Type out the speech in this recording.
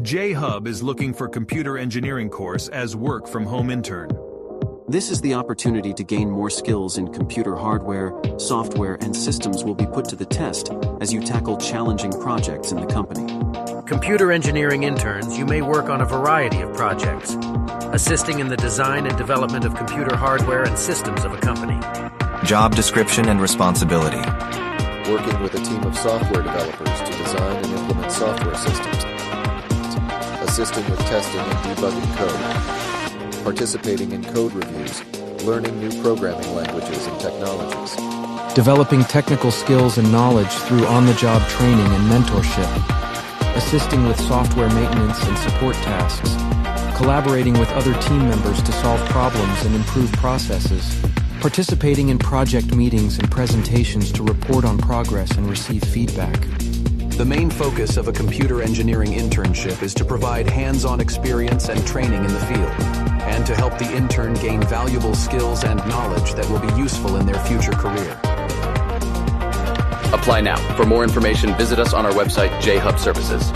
JAE HUB is looking for computer engineering course as work-from-home intern. This is the opportunity to gain more skills in computer hardware, software, and systems will be put to the test as you tackle challenging projects in the company. Computer engineering interns, you may work on a variety of projects, assisting in the design and development of computer hardware and systems of a company. Job description and responsibility. Working with a team of software developers to design and implement software systems. Assisting with testing and debugging code. Participating in code reviews. Learning new programming languages and technologies. Developing technical skills and knowledge through on-the-job training and mentorship. Assisting with software maintenance and support tasks. Collaborating with other team members to solve problems and improve processes. Participating in project meetings and presentations to report on progress and receive feedback. The main focus of a computer engineering internship is to provide hands-on experience and training in the field, and to help the intern gain valuable skills and knowledge that will be useful in their future career. Apply now. For more information, visit us on our website, JAE HUB Services.